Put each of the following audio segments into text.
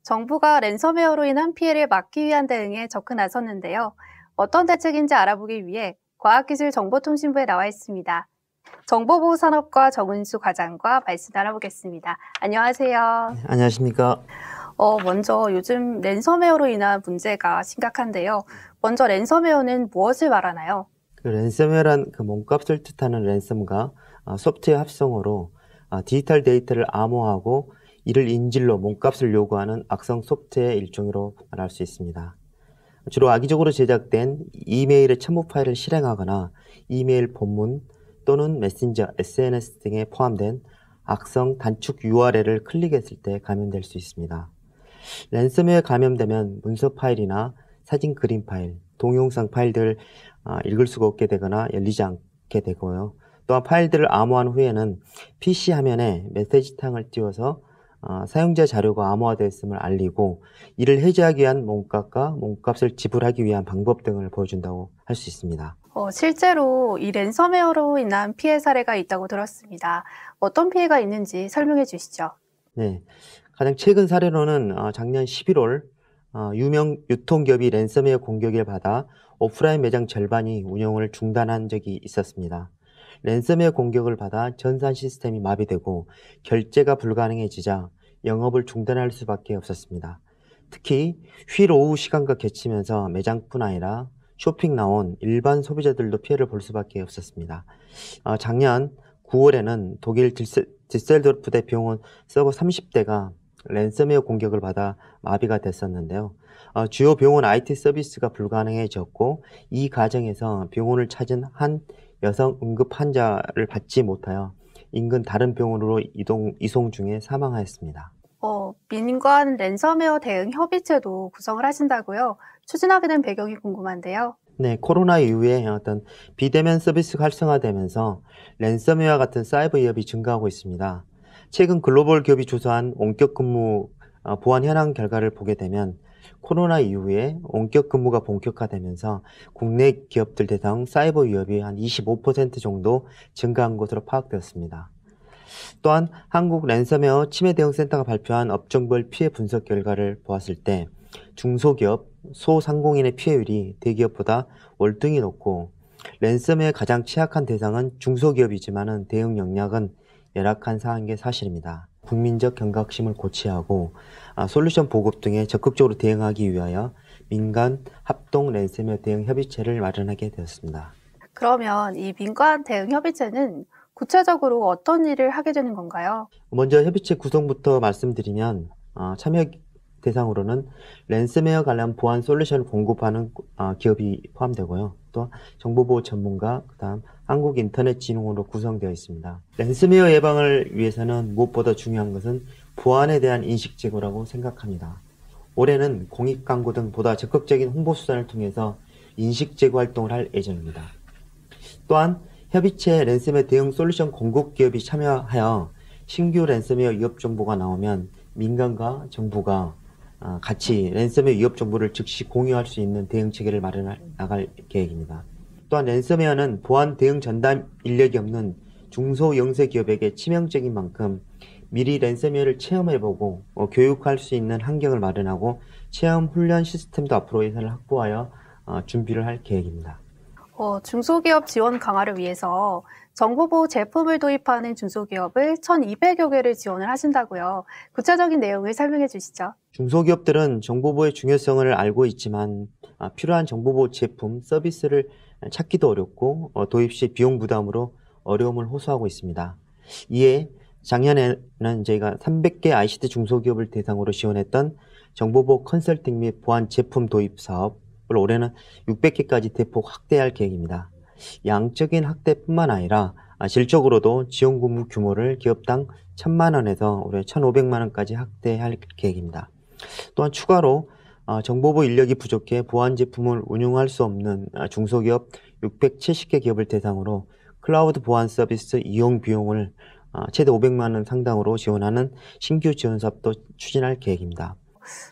정부가 랜섬웨어로 인한 피해를 막기 위한 대응에 적극 나섰는데요. 어떤 대책인지 알아보기 위해 과학기술정보통신부에 나와 있습니다. 정보보호산업과 정은수 과장과 말씀 나눠보겠습니다. 안녕하세요. 안녕하십니까. 먼저 요즘 랜섬웨어로 인한 문제가 심각한데요. 먼저 랜섬웨어는 무엇을 말하나요? 랜섬웨어란 몸값을 뜻하는 랜섬과 소프트웨어 합성어로 디지털 데이터를 암호화하고 이를 인질로 몸값을 요구하는 악성 소프트웨어의 일종으로 말할 수 있습니다. 주로 악의적으로 제작된 이메일의 첨부 파일을 실행하거나 이메일 본문 또는 메신저, SNS 등에 포함된 악성 단축 URL을 클릭했을 때 감염될 수 있습니다. 랜섬웨어에 감염되면 문서 파일이나 사진, 그림 파일, 동영상 파일들을 읽을 수가 없게 되거나 열리지 않게 되고요. 또한 파일들을 암호화한 후에는 PC 화면에 메시지창을 띄워서 사용자 자료가 암호화되었음을 알리고 이를 해제하기 위한 몸값과 몸값을 지불하기 위한 방법 등을 보여준다고 할 수 있습니다. 실제로 이 랜섬웨어로 인한 피해 사례가 있다고 들었습니다. 어떤 피해가 있는지 설명해 주시죠. 네, 가장 최근 사례로는 작년 11월 유명 유통기업이 랜섬웨어 공격을 받아 오프라인 매장 절반이 운영을 중단한 적이 있었습니다. 랜섬웨어 공격을 받아 전산 시스템이 마비되고 결제가 불가능해지자 영업을 중단할 수밖에 없었습니다. 특히 휴일 오후 시간과 겹치면서 매장뿐 아니라 쇼핑 나온 일반 소비자들도 피해를 볼 수밖에 없었습니다. 작년 9월에는 독일 디셀도르프 대 병원 서버 30대가 랜섬웨어 공격을 받아 마비가 됐었는데요. 주요 병원 IT 서비스가 불가능해졌고 이 과정에서 병원을 찾은 한 여성 응급 환자를 받지 못하여 인근 다른 병원으로 이송 중에 사망하였습니다. 민관 랜섬웨어 대응 협의체도 구성을 하신다고요? 추진하게 된 배경이 궁금한데요. 네, 코로나 이후에 어떤 비대면 서비스가 활성화되면서 랜섬웨어 같은 사이버 위협이 증가하고 있습니다. 최근 글로벌 기업이 조사한 원격 근무 보안 현황 결과를 보게 되면 코로나 이후에 원격 근무가 본격화되면서 국내 기업들 대상 사이버 위협이 한 25% 정도 증가한 것으로 파악되었습니다. 또한 한국 랜섬웨어 침해 대응 센터가 발표한 업종별 피해 분석 결과를 보았을 때 중소기업, 소상공인의 피해율이 대기업보다 월등히 높고 랜섬웨어의 가장 취약한 대상은 중소기업이지만 대응 역량은 열악한 상황인 게 사실입니다. 국민적 경각심을 고취하고 솔루션 보급 등에 적극적으로 대응하기 위하여 민간 합동 랜섬웨어 대응 협의체를 마련하게 되었습니다. 그러면 이 민관 대응 협의체는 구체적으로 어떤 일을 하게 되는 건가요? 먼저 협의체 구성부터 말씀드리면 참여 대상으로는 랜섬웨어 관련 보안 솔루션을 공급하는 기업이 포함되고요. 또 정보보호 전문가, 그다음 한국인터넷진흥원으로 구성되어 있습니다. 랜섬웨어 예방을 위해서는 무엇보다 중요한 것은 보안에 대한 인식 제고라고 생각합니다. 올해는 공익 광고 등 보다 적극적인 홍보 수단을 통해서 인식 제고 활동을 할 예정입니다. 또한 협의체 랜섬웨어 대응 솔루션 공급 기업이 참여하여 신규 랜섬웨어 위협 정보가 나오면 민간과 정부가 같이 랜섬웨어 위협 정보를 즉시 공유할 수 있는 대응 체계를 마련해 나갈 계획입니다. 또한 랜섬웨어는 보안 대응 전담 인력이 없는 중소영세 기업에게 치명적인 만큼 미리 랜섬웨어를 체험해보고 교육할 수 있는 환경을 마련하고 체험 훈련 시스템도 앞으로 예산을 확보하여 준비를 할 계획입니다. 중소기업 지원 강화를 위해서 정보보호 제품을 도입하는 중소기업을 1,200여 개를 지원을 하신다고요. 구체적인 내용을 설명해 주시죠. 중소기업들은 정보보호의 중요성을 알고 있지만 필요한 정보보호 제품, 서비스를 찾기도 어렵고 도입 시 비용 부담으로 어려움을 호소하고 있습니다. 이에 작년에는 저희가 300개 ICT 중소기업을 대상으로 지원했던 정보보호 컨설팅 및 보안 제품 도입 사업을 올해는 600개까지 대폭 확대할 계획입니다. 양적인 확대뿐만 아니라 질적으로도 지원금 규모를 기업당 1,000만 원에서 올해 1,500만 원까지 확대할 계획입니다. 또한 추가로 정보보호 인력이 부족해 보안 제품을 운용할 수 없는 중소기업 670개 기업을 대상으로 클라우드 보안 서비스 이용 비용을 최대 500만 원 상당으로 지원하는 신규 지원 사업도 추진할 계획입니다.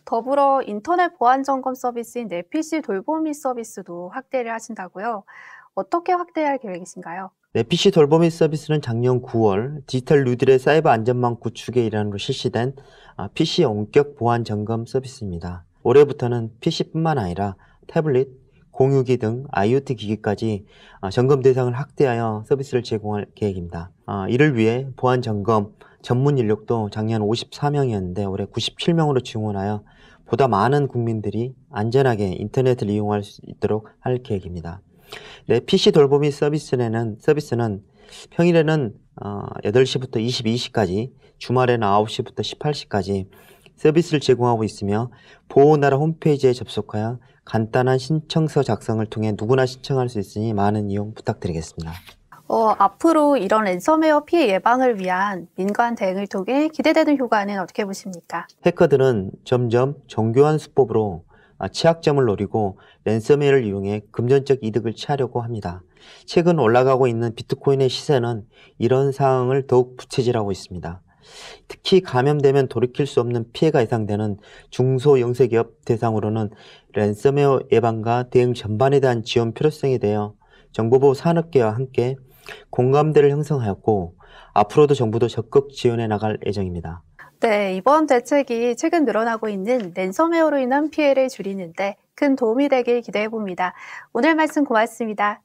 더불어 인터넷 보안 점검 서비스인 내 PC 돌보미 서비스도 확대를 하신다고요. 어떻게 확대할 계획이신가요? 네, PC 돌보미 서비스는 작년 9월 디지털 뉴딜의 사이버 안전망 구축의 일환으로 실시된 PC 원격 보안 점검 서비스입니다. 올해부터는 PC뿐만 아니라 태블릿, 공유기 등 IoT 기기까지 점검 대상을 확대하여 서비스를 제공할 계획입니다. 이를 위해 보안 점검 전문 인력도 작년 54명이었는데 올해 97명으로 증원하여 보다 많은 국민들이 안전하게 인터넷을 이용할 수 있도록 할 계획입니다. 네, PC 돌보미 서비스는 평일에는 8시부터 22시까지, 주말에는 9시부터 18시까지 서비스를 제공하고 있으며 보호나라 홈페이지에 접속하여 간단한 신청서 작성을 통해 누구나 신청할 수 있으니 많은 이용 부탁드리겠습니다. 앞으로 이런 랜섬웨어 피해 예방을 위한 민관 대응을 통해 기대되는 효과는 어떻게 보십니까? 해커들은 점점 정교한 수법으로 취약점을 노리고 랜섬웨어를 이용해 금전적 이득을 취하려고 합니다. 최근 올라가고 있는 비트코인의 시세는 이런 상황을 더욱 부채질하고 있습니다. 특히 감염되면 돌이킬 수 없는 피해가 예상되는 중소영세기업 대상으로는 랜섬웨어 예방과 대응 전반에 대한 지원 필요성에 대해 정보보호 산업계와 함께 공감대를 형성하였고 앞으로도 정부도 적극 지원해 나갈 예정입니다. 네, 이번 대책이 최근 늘어나고 있는 랜섬웨어로 인한 피해를 줄이는데 큰 도움이 되길 기대해 봅니다. 오늘 말씀 고맙습니다.